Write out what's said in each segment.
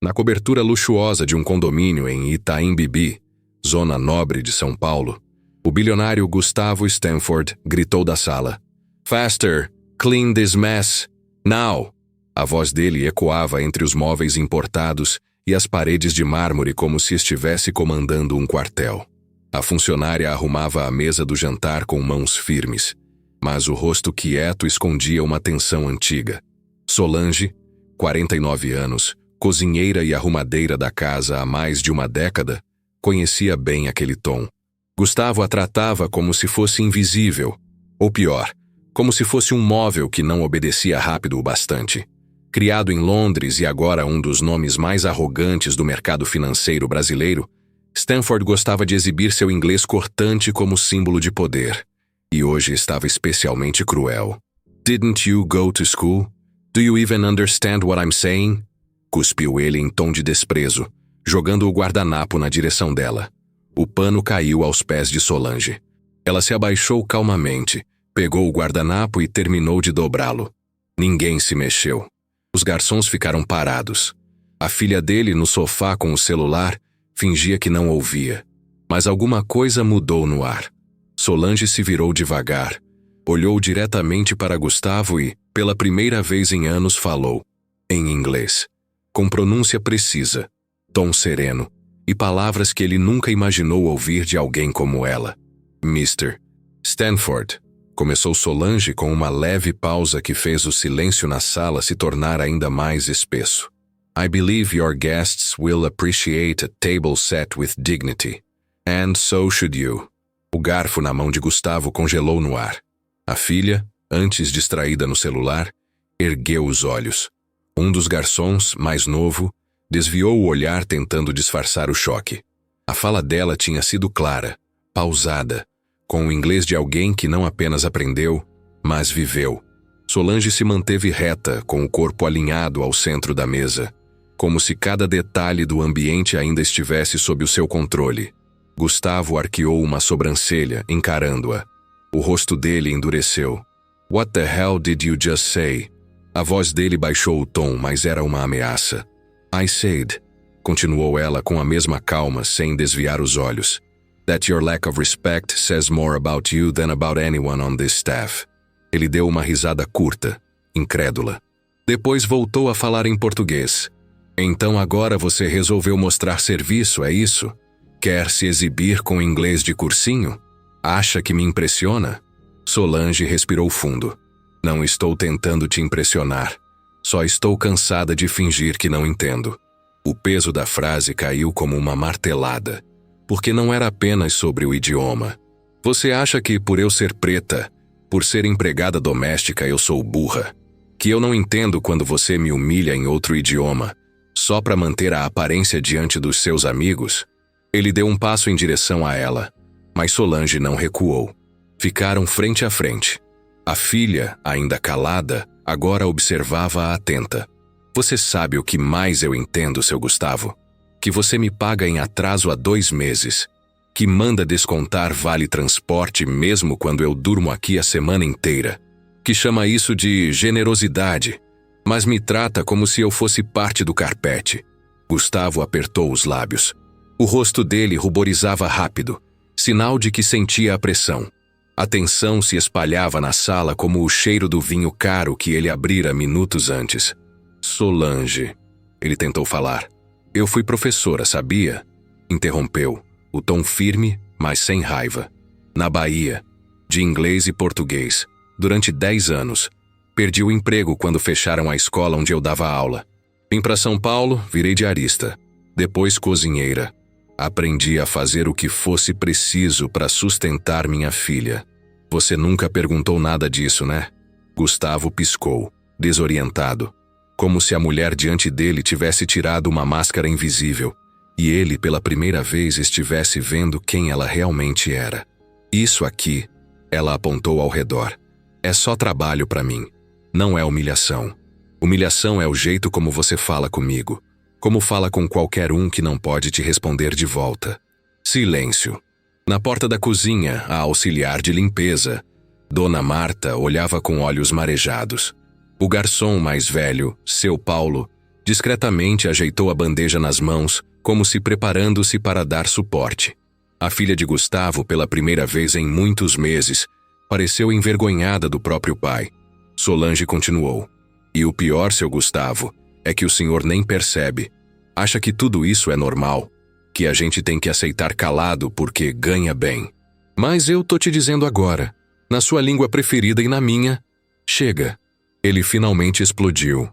Na cobertura luxuosa de um condomínio em Itaim Bibi, zona nobre de São Paulo, o bilionário Gustavo Stanford gritou da sala: "Faster! Clean this mess! Now!" A voz dele ecoava entre os móveis importados e as paredes de mármore como se estivesse comandando um quartel. A funcionária arrumava a mesa do jantar com mãos firmes, mas o rosto quieto escondia uma tensão antiga. Solange, 49 anos, cozinheira e arrumadeira da casa há mais de uma década, conhecia bem aquele tom. Gustavo a tratava como se fosse invisível, ou pior, como se fosse um móvel que não obedecia rápido o bastante. Criado em Londres e agora um dos nomes mais arrogantes do mercado financeiro brasileiro, Stanford gostava de exibir seu inglês cortante como símbolo de poder. E hoje estava especialmente cruel. "Didn't you go to school? Do you even understand what I'm saying?" Cuspiu ele em tom de desprezo, jogando o guardanapo na direção dela. O pano caiu aos pés de Solange. Ela se abaixou calmamente, pegou o guardanapo e terminou de dobrá-lo. Ninguém se mexeu. Os garçons ficaram parados. A filha dele, no sofá com o celular, fingia que não ouvia. Mas alguma coisa mudou no ar. Solange se virou devagar, olhou diretamente para Gustavo e, pela primeira vez em anos, falou, em inglês, com pronúncia precisa, tom sereno, e palavras que ele nunca imaginou ouvir de alguém como ela. "Mr. Stanford", começou Solange com uma leve pausa que fez o silêncio na sala se tornar ainda mais espesso. "I believe your guests will appreciate a table set with dignity. And so should you." O garfo na mão de Gustavo congelou no ar. A filha, antes distraída no celular, ergueu os olhos. Um dos garçons, mais novo, desviou o olhar tentando disfarçar o choque. A fala dela tinha sido clara, pausada, com o inglês de alguém que não apenas aprendeu, mas viveu. Solange se manteve reta, com o corpo alinhado ao centro da mesa, como se cada detalhe do ambiente ainda estivesse sob o seu controle. Gustavo arqueou uma sobrancelha, encarando-a. O rosto dele endureceu. "What the hell did you just say?" A voz dele baixou o tom, mas era uma ameaça. "I said", continuou ela com a mesma calma, sem desviar os olhos, "that your lack of respect says more about you than about anyone on this staff." Ele deu uma risada curta, incrédula. Depois voltou a falar em português. "Então agora você resolveu mostrar serviço, é isso? Quer se exibir com inglês de cursinho? Acha que me impressiona?" Solange respirou fundo. "Não estou tentando te impressionar. Só estou cansada de fingir que não entendo." O peso da frase caiu como uma martelada, porque não era apenas sobre o idioma. "Você acha que por eu ser preta, por ser empregada doméstica eu sou burra? Que eu não entendo quando você me humilha em outro idioma, só para manter a aparência diante dos seus amigos?" Ele deu um passo em direção a ela, mas Solange não recuou. Ficaram frente a frente. A filha, ainda calada, agora observava-a atenta. "Você sabe o que mais eu entendo, seu Gustavo? Que você me paga em atraso há 2 meses. Que manda descontar vale transporte mesmo quando eu durmo aqui a semana inteira. Que chama isso de generosidade, mas me trata como se eu fosse parte do carpete." Gustavo apertou os lábios. O rosto dele ruborizava rápido, sinal de que sentia a pressão. A tensão se espalhava na sala como o cheiro do vinho caro que ele abrira minutos antes. "Solange", ele tentou falar. "Eu fui professora, sabia?" Interrompeu, o tom firme, mas sem raiva. "Na Bahia, de inglês e português, durante 10 anos. Perdi o emprego quando fecharam a escola onde eu dava aula. Vim para São Paulo, virei diarista, depois cozinheira. Aprendi a fazer o que fosse preciso para sustentar minha filha. Você nunca perguntou nada disso, né?" Gustavo piscou, desorientado, como se a mulher diante dele tivesse tirado uma máscara invisível, e ele pela primeira vez estivesse vendo quem ela realmente era. "Isso aqui", ela apontou ao redor, "é só trabalho para mim. Não é humilhação. Humilhação é o jeito como você fala comigo. Como fala com qualquer um que não pode te responder de volta." Silêncio. Na porta da cozinha, a auxiliar de limpeza, Dona Marta, olhava com olhos marejados. O garçom mais velho, seu Paulo, Discretamente ajeitou a bandeja nas mãos, como se preparando-se para dar suporte. A filha de Gustavo, pela primeira vez em muitos meses, pareceu envergonhada do próprio pai. Solange continuou. E o pior, seu Gustavo, é que o senhor nem percebe. Acha que tudo isso é normal, que a gente tem que aceitar calado porque ganha bem. Mas eu tô te dizendo agora, na sua língua preferida e na minha, chega. Ele finalmente explodiu.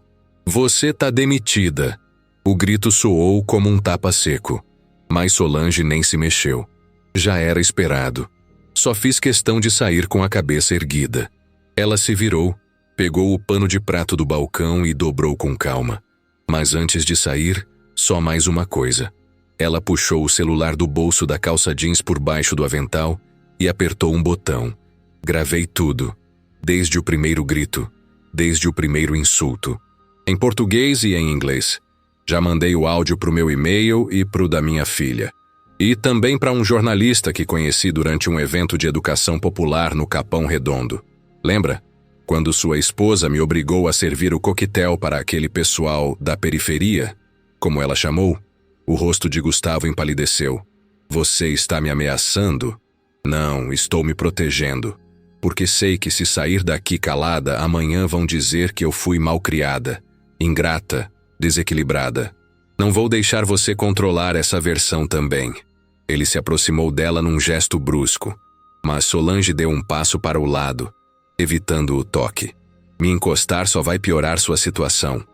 Você tá demitida. O grito soou como um tapa seco, mas Solange nem se mexeu. Já era esperado. Só fiz questão de sair com a cabeça erguida. Ela se virou, pegou o pano de prato do balcão e dobrou com calma. Mas antes de sair, só mais uma coisa. Ela puxou o celular do bolso da calça jeans por baixo do avental e apertou um botão. Gravei tudo, desde o primeiro grito, desde o primeiro insulto. Em português e em inglês. Já mandei o áudio pro meu e-mail e pro da minha filha. E também para um jornalista que conheci durante um evento de educação popular no Capão Redondo. Lembra? Quando sua esposa me obrigou a servir o coquetel para aquele pessoal da periferia, como ela chamou, o rosto de Gustavo empalideceu. Você está me ameaçando? Não, estou me protegendo. Porque sei que se sair daqui calada, amanhã vão dizer que eu fui malcriada, ingrata, desequilibrada. Não vou deixar você controlar essa versão também. Ele se aproximou dela num gesto brusco, mas Solange deu um passo para o lado, evitando o toque. Me encostar só vai piorar sua situação,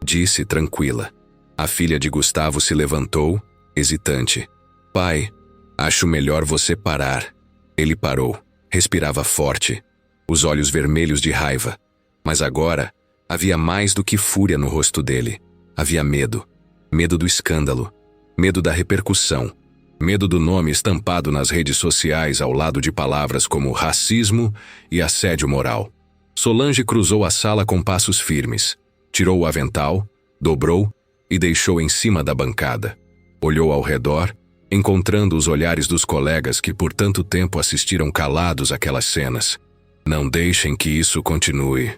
disse tranquila. A filha de Gustavo se levantou, hesitante. Pai, acho melhor você parar. Ele parou, respirava forte, os olhos vermelhos de raiva. Mas agora, havia mais do que fúria no rosto dele. Havia medo. Medo do escândalo. Medo da repercussão. Medo do nome estampado nas redes sociais ao lado de palavras como racismo e assédio moral. Solange cruzou a sala com passos firmes. Tirou o avental, dobrou e deixou em cima da bancada. Olhou ao redor, encontrando os olhares dos colegas que por tanto tempo assistiram calados àquelas cenas. Não deixem que isso continue.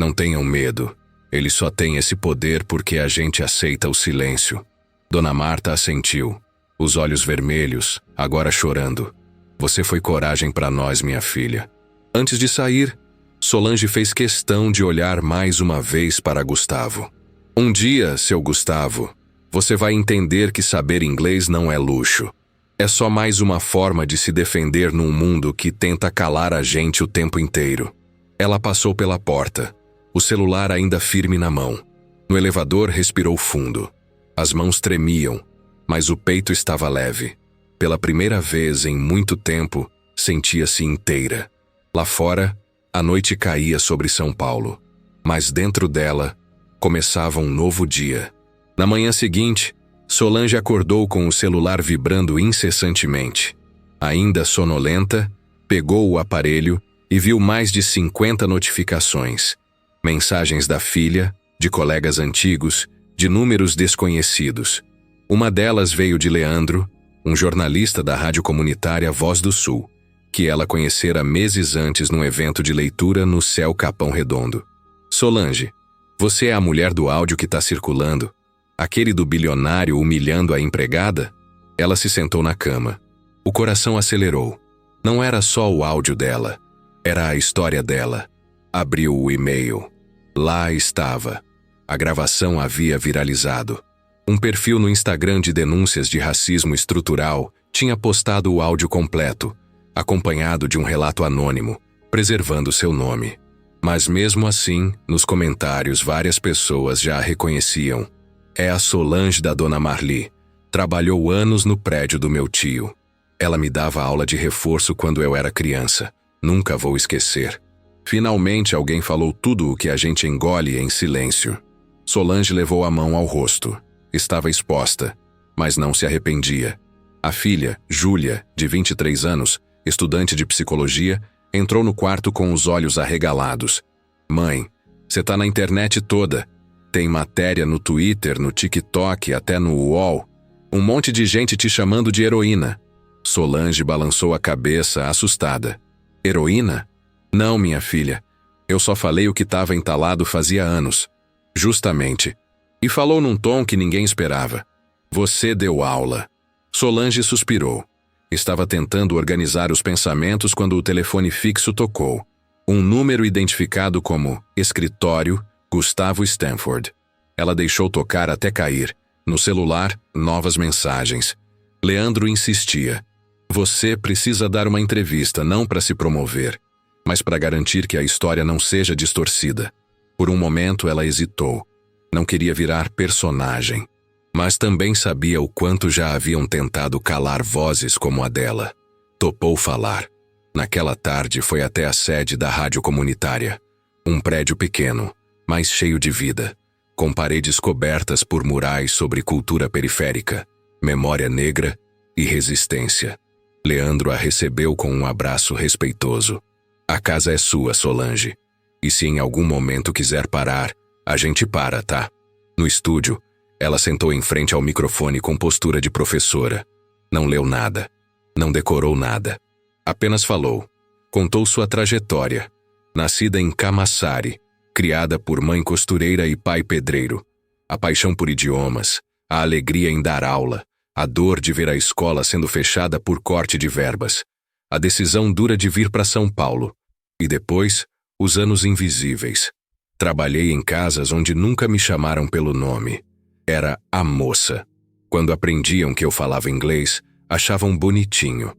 Não tenham medo. Ele só tem esse poder porque a gente aceita o silêncio. Dona Marta assentiu, os olhos vermelhos, agora chorando. Você foi coragem para nós, minha filha. Antes de sair, Solange fez questão de olhar mais uma vez para Gustavo. Um dia, seu Gustavo, você vai entender que saber inglês não é luxo. É só mais uma forma de se defender num mundo que tenta calar a gente o tempo inteiro. Ela passou pela porta, o celular ainda firme na mão. No elevador, respirou fundo. As mãos tremiam, mas o peito estava leve. Pela primeira vez em muito tempo, sentia-se inteira. Lá fora, a noite caía sobre São Paulo, mas dentro dela, começava um novo dia. Na manhã seguinte, Solange acordou com o celular vibrando incessantemente. Ainda sonolenta, pegou o aparelho e viu mais de 50 notificações. Mensagens da filha, de colegas antigos, de números desconhecidos. Uma delas veio de Leandro, um jornalista da rádio comunitária Voz do Sul, que ela conhecera meses antes num evento de leitura no Céu Capão Redondo. Solange, você é a mulher do áudio que está circulando? Aquele do bilionário humilhando a empregada? Ela se sentou na cama. O coração acelerou. Não era só o áudio dela, era a história dela. Abriu o e-mail. Lá estava. A gravação havia viralizado. Um perfil no Instagram de denúncias de racismo estrutural tinha postado o áudio completo, acompanhado de um relato anônimo, preservando seu nome. Mas mesmo assim, nos comentários várias pessoas já a reconheciam. É a Solange da Dona Marli. Trabalhou anos no prédio do meu tio. Ela me dava aula de reforço quando eu era criança. Nunca vou esquecer. Finalmente alguém falou tudo o que a gente engole em silêncio. Solange levou a mão ao rosto. Estava exposta, mas não se arrependia. A filha, Júlia, de 23 anos, estudante de psicologia, entrou no quarto com os olhos arregalados. Mãe, você tá na internet toda. Tem matéria no Twitter, no TikTok, até no UOL. Um monte de gente te chamando de heroína. Solange balançou a cabeça, assustada. Heroína? Não, minha filha. Eu só falei o que estava entalado fazia anos. Justamente. E falou num tom que ninguém esperava. Você deu aula. Solange suspirou. Estava tentando organizar os pensamentos quando o telefone fixo tocou. Um número identificado como Escritório Gustavo Stanford. Ela deixou tocar até cair. No celular, novas mensagens. Leandro insistia. Você precisa dar uma entrevista, não para se promover, mas para garantir que a história não seja distorcida. Por um momento ela hesitou. Não queria virar personagem, mas também sabia o quanto já haviam tentado calar vozes como a dela. Topou falar. Naquela tarde foi até a sede da rádio comunitária. Um prédio pequeno, mas cheio de vida, com paredes cobertas por murais sobre cultura periférica, memória negra e resistência. Leandro a recebeu com um abraço respeitoso. A casa é sua, Solange. E se em algum momento quiser parar, a gente para, tá? No estúdio, ela sentou em frente ao microfone com postura de professora. Não leu nada. Não decorou nada. Apenas falou. Contou sua trajetória. Nascida em Camaçari, criada por mãe costureira e pai pedreiro. A paixão por idiomas, a alegria em dar aula, a dor de ver a escola sendo fechada por corte de verbas, a decisão dura de vir para São Paulo. E depois, os anos invisíveis. Trabalhei em casas onde nunca me chamaram pelo nome. Era a moça. Quando aprendiam que eu falava inglês, achavam bonitinho.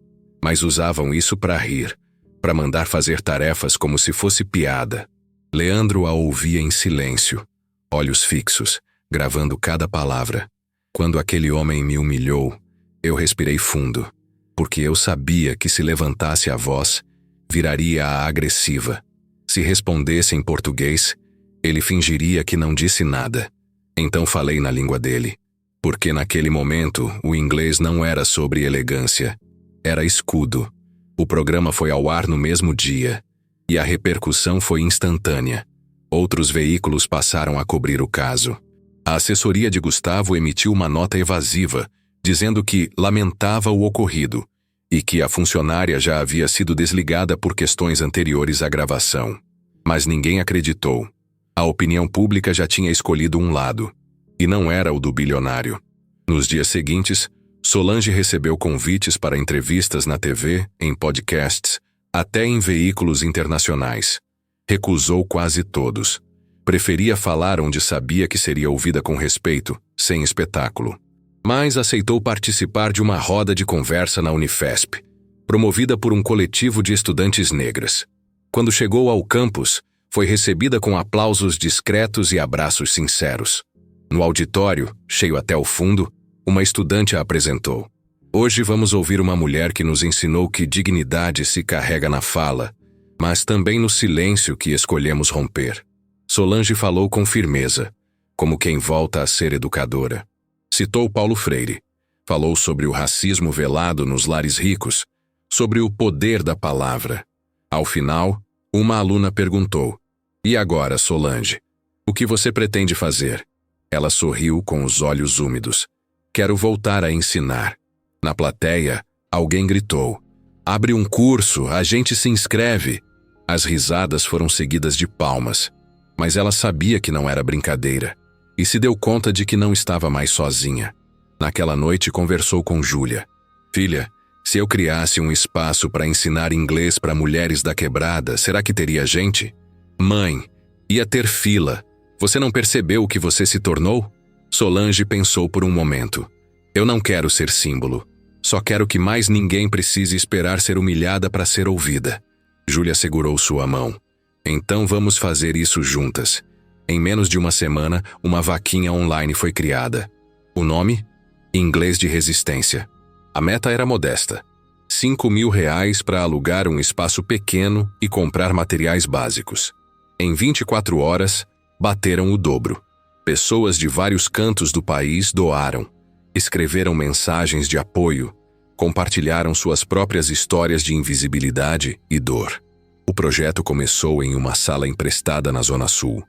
Mas usavam isso para rir, para mandar fazer tarefas como se fosse piada. Leandro a ouvia em silêncio, olhos fixos, gravando cada palavra. Quando aquele homem me humilhou, eu respirei fundo, porque eu sabia que se levantasse a voz, viraria a agressiva. Se respondesse em português, ele fingiria que não disse nada. Então falei na língua dele, porque naquele momento o inglês não era sobre elegância, era escudo. O programa foi ao ar no mesmo dia, e a repercussão foi instantânea. Outros veículos passaram a cobrir o caso. A assessoria de Gustavo emitiu uma nota evasiva, dizendo que lamentava o ocorrido e que a funcionária já havia sido desligada por questões anteriores à gravação. Mas ninguém acreditou. A opinião pública já tinha escolhido um lado, e não era o do bilionário. Nos dias seguintes, Solange recebeu convites para entrevistas na TV, em podcasts, até em veículos internacionais. Recusou quase todos. Preferia falar onde sabia que seria ouvida com respeito, sem espetáculo. Mas aceitou participar de uma roda de conversa na Unifesp, promovida por um coletivo de estudantes negras. Quando chegou ao campus, foi recebida com aplausos discretos e abraços sinceros. No auditório, cheio até o fundo, uma estudante a apresentou. Hoje vamos ouvir uma mulher que nos ensinou que dignidade se carrega na fala, mas também no silêncio que escolhemos romper. Solange falou com firmeza, como quem volta a ser educadora. Citou Paulo Freire. Falou sobre o racismo velado nos lares ricos, sobre o poder da palavra. Ao final, uma aluna perguntou: "E agora, Solange, o que você pretende fazer?" Ela sorriu com os olhos úmidos. "Quero voltar a ensinar." Na plateia, alguém gritou: "Abre um curso, a gente se inscreve." As risadas foram seguidas de palmas, mas ela sabia que não era brincadeira e se deu conta de que não estava mais sozinha. Naquela noite conversou com Júlia. "Filha, se eu criasse um espaço para ensinar inglês para mulheres da quebrada, será que teria gente?" "Mãe, ia ter fila. Você não percebeu o que você se tornou?" Solange pensou por um momento. "Eu não quero ser símbolo. Só quero que mais ninguém precise esperar ser humilhada para ser ouvida." Júlia segurou sua mão. "Então vamos fazer isso juntas." Em menos de uma semana, uma vaquinha online foi criada. O nome? Inglês de Resistência. A meta era modesta. R$5.000 para alugar um espaço pequeno e comprar materiais básicos. Em 24 horas, bateram o dobro. Pessoas de vários cantos do país doaram, escreveram mensagens de apoio, compartilharam suas próprias histórias de invisibilidade e dor. O projeto começou em uma sala emprestada na Zona Sul.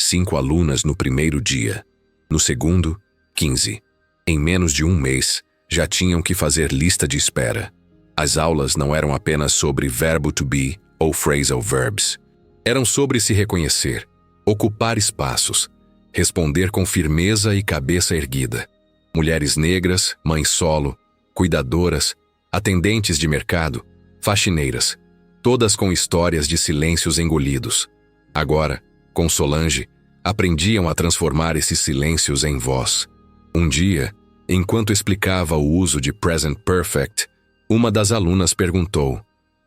5 alunas no primeiro dia. No segundo, 15. Em menos de um mês, já tinham que fazer lista de espera. As aulas não eram apenas sobre verbo to be ou phrasal verbs. Eram sobre se reconhecer, ocupar espaços, responder com firmeza e cabeça erguida. Mulheres negras, mães solo, cuidadoras, atendentes de mercado, faxineiras, todas com histórias de silêncios engolidos. Agora, com Solange, aprendiam a transformar esses silêncios em voz. Um dia, enquanto explicava o uso de Present Perfect, uma das alunas perguntou: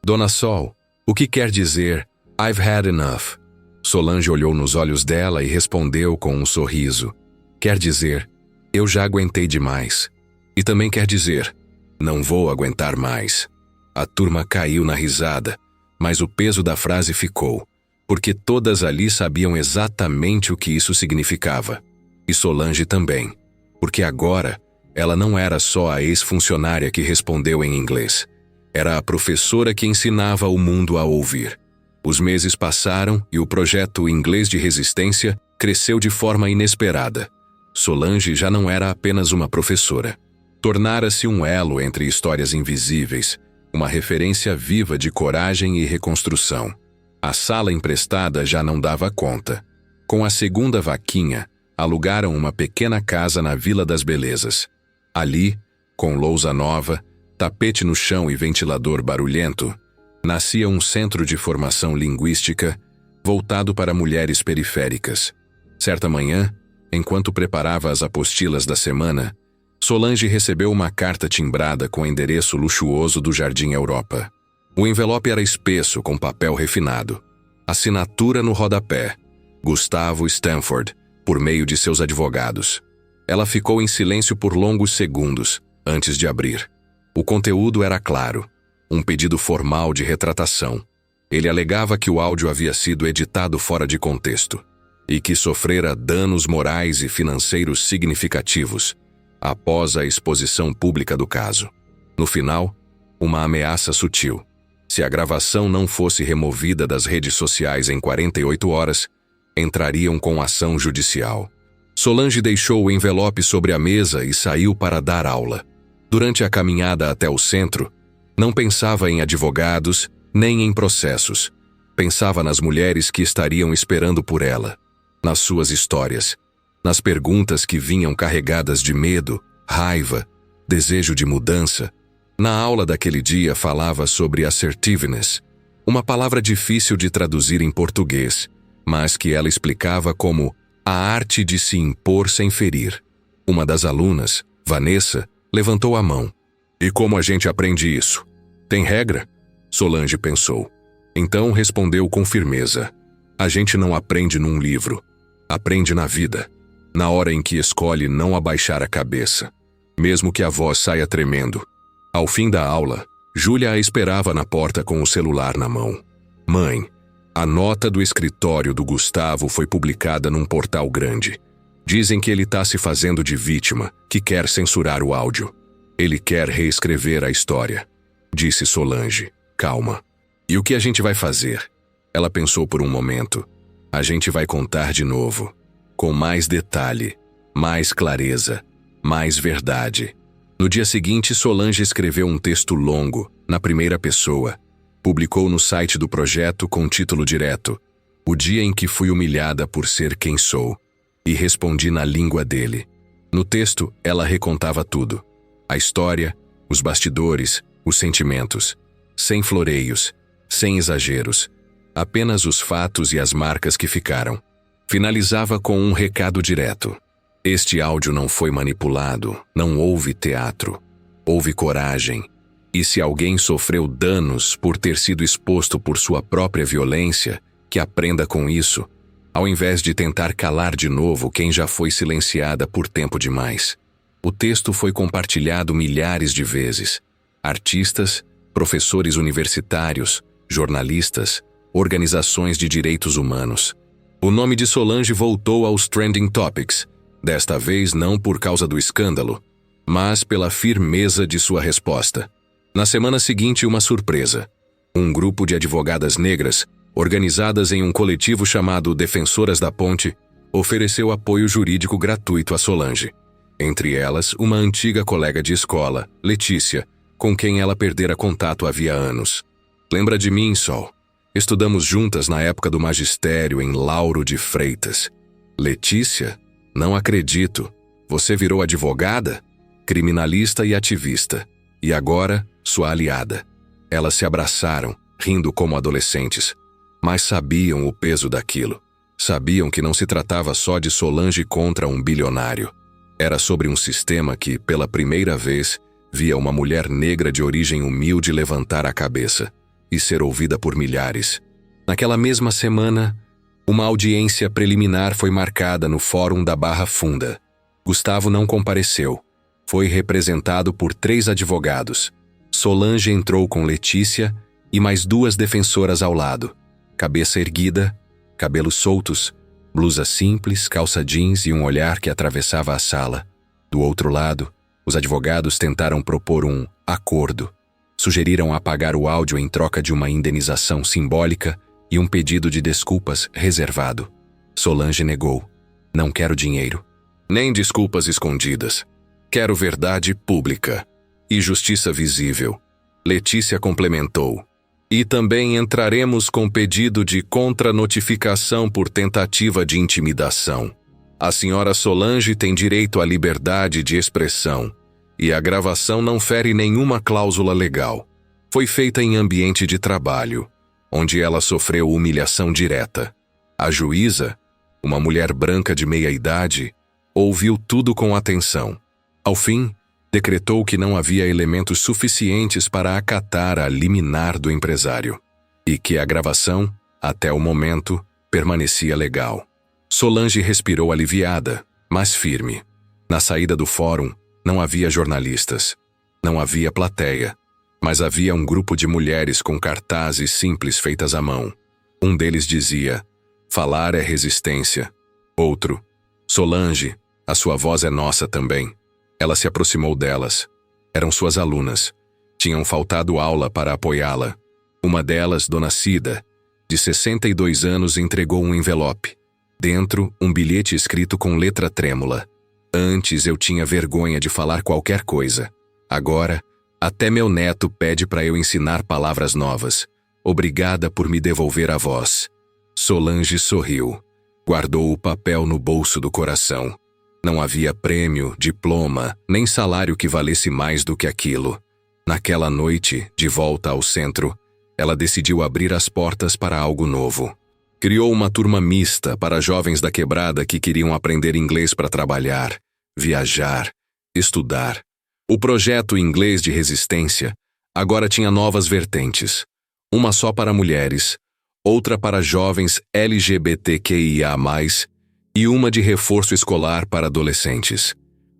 Dona Sol, o que quer dizer I've had enough? Solange olhou nos olhos dela e respondeu com um sorriso: quer dizer, eu já aguentei demais. E também quer dizer, não vou aguentar mais. A turma caiu na risada, mas o peso da frase ficou, porque todas ali sabiam exatamente o que isso significava. E Solange também, porque agora ela não era só a ex-funcionária que respondeu em inglês. Era a professora que ensinava o mundo a ouvir. Os meses passaram e o projeto Inglês de Resistência cresceu de forma inesperada. Solange já não era apenas uma professora. Tornara-se um elo entre histórias invisíveis, uma referência viva de coragem e reconstrução. A sala emprestada já não dava conta. Com a segunda vaquinha, alugaram uma pequena casa na Vila das Belezas. Ali, com lousa nova, tapete no chão e ventilador barulhento, nascia um centro de formação linguística voltado para mulheres periféricas. Certa manhã, enquanto preparava as apostilas da semana, Solange recebeu uma carta timbrada com endereço luxuoso do Jardim Europa. O envelope era espesso, com papel refinado. Assinatura no rodapé: Gustavo Stanford, por meio de seus advogados. Ela ficou em silêncio por longos segundos, antes de abrir. O conteúdo era claro: um pedido formal de retratação. Ele alegava que o áudio havia sido editado fora de contexto e que sofrera danos morais e financeiros significativos após a exposição pública do caso. No final, uma ameaça sutil. Se a gravação não fosse removida das redes sociais em 48 horas, entrariam com ação judicial. Solange deixou o envelope sobre a mesa e saiu para dar aula. Durante a caminhada até o centro, não pensava em advogados, nem em processos. Pensava nas mulheres que estariam esperando por ela, nas suas histórias, nas perguntas que vinham carregadas de medo, raiva, desejo de mudança. Na aula daquele dia falava sobre assertiveness, uma palavra difícil de traduzir em português, mas que ela explicava como a arte de se impor sem ferir. Uma das alunas, Vanessa, levantou a mão. E como a gente aprende isso? Tem regra? Solange pensou. Então respondeu com firmeza: a gente não aprende num livro. Aprende na vida. Na hora em que escolhe não abaixar a cabeça, mesmo que a voz saia tremendo. Ao fim da aula, Júlia a esperava na porta com o celular na mão. Mãe, a nota do escritório do Gustavo foi publicada num portal grande. Dizem que ele está se fazendo de vítima, que quer censurar o áudio. Ele quer reescrever a história, disse Solange, calma. E o que a gente vai fazer? Ela pensou por um momento. A gente vai contar de novo, com mais detalhe, mais clareza, mais verdade. No dia seguinte, Solange escreveu um texto longo, na primeira pessoa. Publicou no site do projeto com título direto: O dia em que fui humilhada por ser quem sou. E respondi na língua dele. No texto, ela recontava tudo. A história, os bastidores, os sentimentos. Sem floreios, sem exageros. Apenas os fatos e as marcas que ficaram. Finalizava com um recado direto. Este áudio não foi manipulado, não houve teatro. Houve coragem. E se alguém sofreu danos por ter sido exposto por sua própria violência, que aprenda com isso, ao invés de tentar calar de novo quem já foi silenciada por tempo demais. O texto foi compartilhado milhares de vezes. Artistas, professores universitários, jornalistas, organizações de direitos humanos. O nome de Solange voltou aos trending topics, desta vez não por causa do escândalo, mas pela firmeza de sua resposta. Na semana seguinte, uma surpresa. Um grupo de advogadas negras, organizadas em um coletivo chamado Defensoras da Ponte, ofereceu apoio jurídico gratuito a Solange. Entre elas, uma antiga colega de escola, Letícia, com quem ela perdera contato havia anos. Lembra de mim, Sol? Estudamos juntas na época do magistério em Lauro de Freitas. Letícia? Não acredito. Você virou advogada? Criminalista e ativista. E agora, sua aliada. Elas se abraçaram, rindo como adolescentes. Mas sabiam o peso daquilo. Sabiam que não se tratava só de Solange contra um bilionário. Era sobre um sistema que, pela primeira vez, via uma mulher negra de origem humilde levantar a cabeça e ser ouvida por milhares. Naquela mesma semana, uma audiência preliminar foi marcada no Fórum da Barra Funda. Gustavo não compareceu. Foi representado por 3 advogados. Solange entrou com Letícia e mais 2 defensoras ao lado. Cabeça erguida, cabelos soltos, blusa simples, calça jeans e um olhar que atravessava a sala. Do outro lado, os advogados tentaram propor um acordo. Sugeriram apagar o áudio em troca de uma indenização simbólica e um pedido de desculpas reservado. Solange negou. Não quero dinheiro. Nem desculpas escondidas. Quero verdade pública e justiça visível. Letícia complementou. E também entraremos com pedido de contranotificação por tentativa de intimidação. A senhora Solange tem direito à liberdade de expressão e a gravação não fere nenhuma cláusula legal. Foi feita em ambiente de trabalho, onde ela sofreu humilhação direta. A juíza, uma mulher branca de meia-idade, ouviu tudo com atenção. Ao fim, decretou que não havia elementos suficientes para acatar a liminar do empresário e que a gravação, até o momento, permanecia legal. Solange respirou aliviada, mas firme. Na saída do fórum, não havia jornalistas. Não havia plateia, mas havia um grupo de mulheres com cartazes simples feitas à mão. Um deles dizia, falar é resistência. Outro, Solange, a sua voz é nossa também. Ela se aproximou delas. Eram suas alunas. Tinham faltado aula para apoiá-la. Uma delas, Dona Cida, de 62 anos, entregou um envelope. Dentro, um bilhete escrito com letra trêmula. Antes eu tinha vergonha de falar qualquer coisa. Agora, até meu neto pede para eu ensinar palavras novas. Obrigada por me devolver a voz. Solange sorriu. Guardou o papel no bolso do coração. Não havia prêmio, diploma, nem salário que valesse mais do que aquilo. Naquela noite, de volta ao centro, ela decidiu abrir as portas para algo novo. Criou uma turma mista para jovens da quebrada que queriam aprender inglês para trabalhar, viajar, estudar. O projeto Inglês de Resistência agora tinha novas vertentes. Uma só para mulheres, outra para jovens LGBTQIA+, e uma de reforço escolar para adolescentes.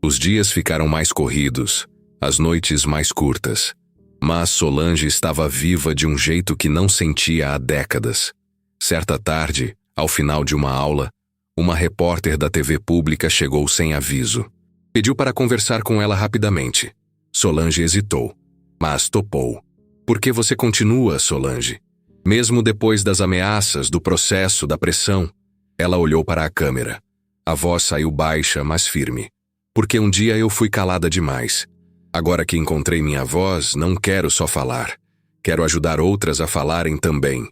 Os dias ficaram mais corridos, as noites mais curtas. Mas Solange estava viva de um jeito que não sentia há décadas. Certa tarde, ao final de uma aula, uma repórter da TV pública chegou sem aviso. Pediu para conversar com ela rapidamente. Solange hesitou, mas topou. Por que você continua, Solange? Mesmo depois das ameaças, do processo, da pressão, ela olhou para a câmera. A voz saiu baixa, mas firme. Porque um dia eu fui calada demais. Agora que encontrei minha voz, não quero só falar. Quero ajudar outras a falarem também.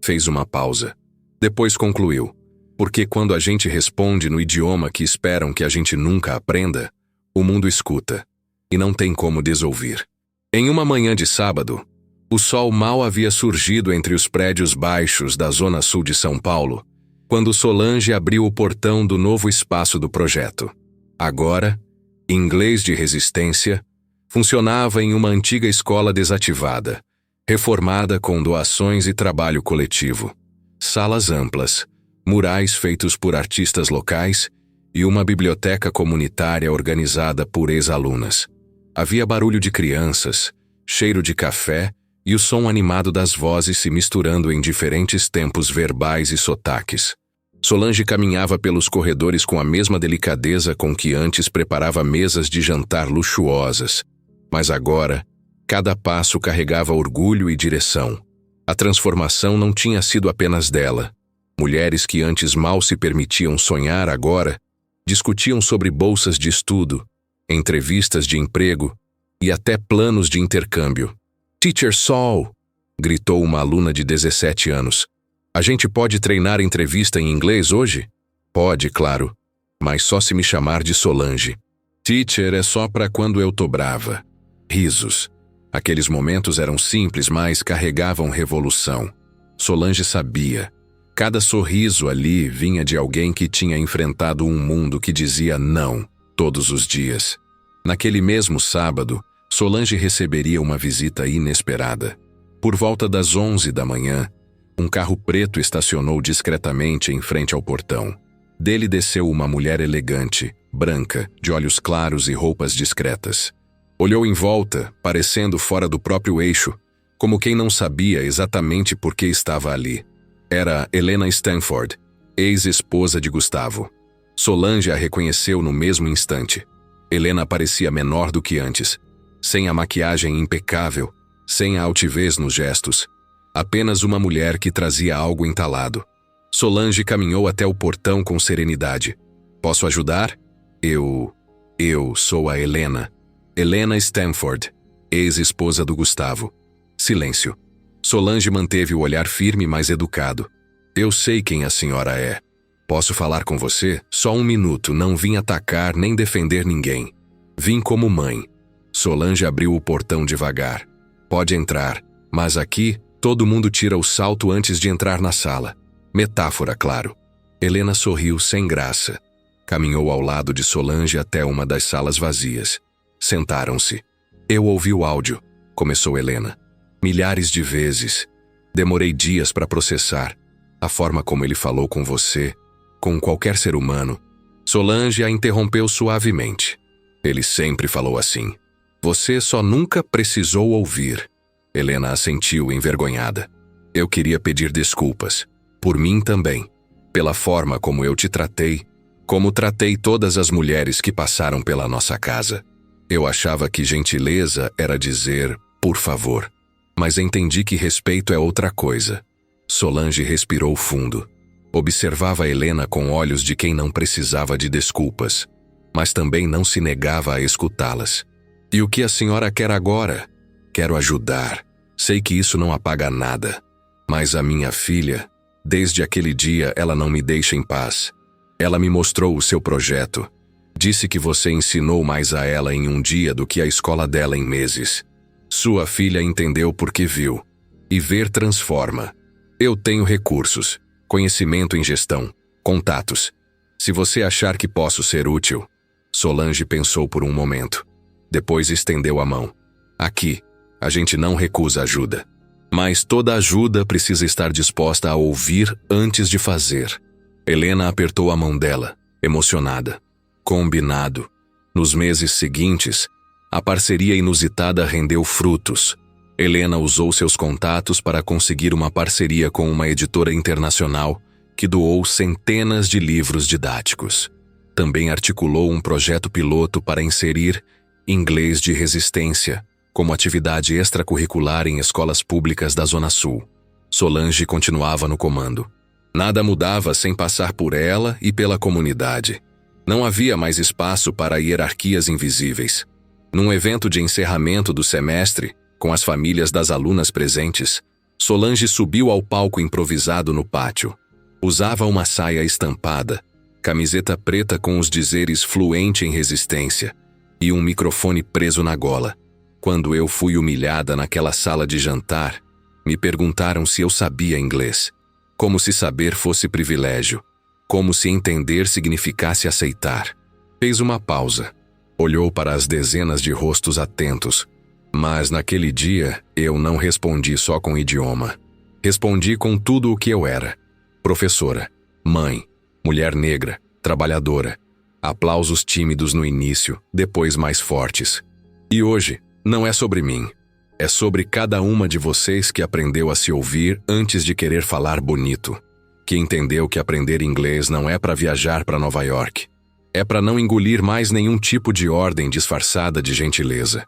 Fez uma pausa. Depois concluiu. Porque quando a gente responde no idioma que esperam que a gente nunca aprenda, o mundo escuta. E não tem como desouvir. Em uma manhã de sábado, o sol mal havia surgido entre os prédios baixos da zona sul de São Paulo, quando Solange abriu o portão do novo espaço do projeto. Agora, Inglês de Resistência, funcionava em uma antiga escola desativada, reformada com doações e trabalho coletivo. Salas amplas, murais feitos por artistas locais e uma biblioteca comunitária organizada por ex-alunas. Havia barulho de crianças, cheiro de café e o som animado das vozes se misturando em diferentes tempos verbais e sotaques. Solange caminhava pelos corredores com a mesma delicadeza com que antes preparava mesas de jantar luxuosas. Mas agora, cada passo carregava orgulho e direção. A transformação não tinha sido apenas dela. Mulheres que antes mal se permitiam sonhar agora discutiam sobre bolsas de estudo, entrevistas de emprego e até planos de intercâmbio. Teacher Sol, gritou uma aluna de 17 anos. A gente pode treinar entrevista em inglês hoje? Pode, claro. mas só se me chamar de Solange. Teacher é só pra quando eu tô brava. Risos. Aqueles momentos eram simples, mas carregavam revolução. Solange sabia. Cada sorriso ali vinha de alguém que tinha enfrentado um mundo que dizia não todos os dias. Naquele mesmo sábado, Solange receberia uma visita inesperada. Por volta das 11 da manhã, um carro preto estacionou discretamente em frente ao portão. Dele desceu uma mulher elegante, branca, de olhos claros e roupas discretas. Olhou em volta, parecendo fora do próprio eixo, como quem não sabia exatamente por que estava ali. Era Helena Stanford, ex-esposa de Gustavo. Solange a reconheceu no mesmo instante. Helena parecia menor do que antes, sem a maquiagem impecável, sem a altivez nos gestos. Apenas uma mulher que trazia algo entalado. Solange caminhou até o portão com serenidade. Posso ajudar? Eu sou a Helena. Helena Stanford, ex-esposa do Gustavo. Silêncio. Solange manteve o olhar firme, mas educado. Eu sei quem a senhora é. Posso falar com você? Só um minuto, não vim atacar nem defender ninguém. Vim como mãe. Solange abriu o portão devagar. Pode entrar, mas aqui todo mundo tira o salto antes de entrar na sala. Metáfora, claro. Helena sorriu sem graça. Caminhou ao lado de Solange até uma das salas vazias. Sentaram-se. Eu ouvi o áudio, começou Helena. Milhares de vezes. Demorei dias para processar. A forma como ele falou com você, com qualquer ser humano. Solange a interrompeu suavemente. Ele sempre falou assim. Você só nunca precisou ouvir. Helena assentiu envergonhada. Eu queria pedir desculpas. Por mim também. Pela forma como eu te tratei. Como tratei todas as mulheres que passaram pela nossa casa. Eu achava que gentileza era dizer por favor. Mas entendi que respeito é outra coisa. Solange respirou fundo. Observava Helena com olhos de quem não precisava de desculpas, mas também não se negava a escutá-las. E o que a senhora quer agora? Quero ajudar. Sei que isso não apaga nada. Mas a minha filha, desde aquele dia ela não me deixa em paz. Ela me mostrou o seu projeto. Disse que você ensinou mais a ela em um dia do que a escola dela em meses. Sua filha entendeu porque viu. E ver transforma. Eu tenho recursos, conhecimento em gestão, contatos. Se você achar que posso ser útil... Solange pensou por um momento. Depois estendeu a mão. Aqui, a gente não recusa ajuda. Mas toda ajuda precisa estar disposta a ouvir antes de fazer. Helena apertou a mão dela, emocionada. Combinado. Nos meses seguintes, a parceria inusitada rendeu frutos. Helena usou seus contatos para conseguir uma parceria com uma editora internacional que doou centenas de livros didáticos. Também articulou um projeto piloto para inserir inglês de resistência como atividade extracurricular em escolas públicas da Zona Sul. Solange continuava no comando. Nada mudava sem passar por ela e pela comunidade. Não havia mais espaço para hierarquias invisíveis. Num evento de encerramento do semestre, com as famílias das alunas presentes, Solange subiu ao palco improvisado no pátio. Usava uma saia estampada, camiseta preta com os dizeres fluente em resistência e um microfone preso na gola. Quando eu fui humilhada naquela sala de jantar, me perguntaram se eu sabia inglês. Como se saber fosse privilégio. Como se entender significasse aceitar. Fez uma pausa. Olhou para as dezenas de rostos atentos. Mas naquele dia eu não respondi só com idioma. Respondi com tudo o que eu era. Professora, mãe, mulher negra, trabalhadora. Aplausos tímidos no início, depois mais fortes. E hoje, não é sobre mim. É sobre cada uma de vocês que aprendeu a se ouvir antes de querer falar bonito. Que entendeu que aprender inglês não é para viajar para Nova York. É para não engolir mais nenhum tipo de ordem disfarçada de gentileza.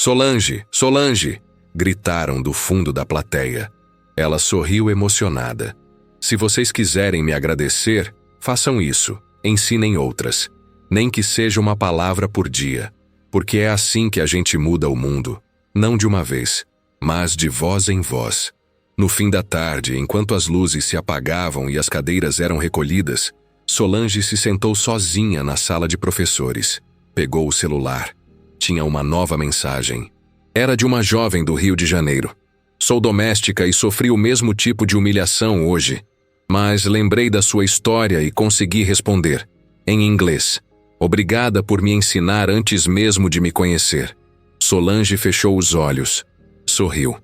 Solange, Solange! Gritaram do fundo da plateia. Ela sorriu emocionada. Se vocês quiserem me agradecer, façam isso. Ensinem outras. Nem que seja uma palavra por dia. Porque é assim que a gente muda o mundo. Não de uma vez, mas de voz em voz. No fim da tarde, enquanto as luzes se apagavam e as cadeiras eram recolhidas, Solange se sentou sozinha na sala de professores. Pegou o celular. Tinha uma nova mensagem. Era de uma jovem do Rio de Janeiro. Sou doméstica e sofri o mesmo tipo de humilhação hoje. Mas lembrei da sua história e consegui responder, em inglês. Obrigada por me ensinar antes mesmo de me conhecer. Solange fechou os olhos, sorriu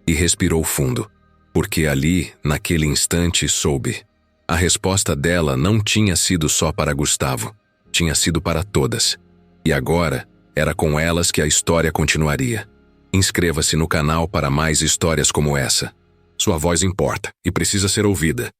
e respirou fundo, porque ali, naquele instante, soube. A resposta dela não tinha sido só para Gustavo, tinha sido para todas. E agora, era com elas que a história continuaria. Inscreva-se no canal para mais histórias como essa. Sua voz importa e precisa ser ouvida.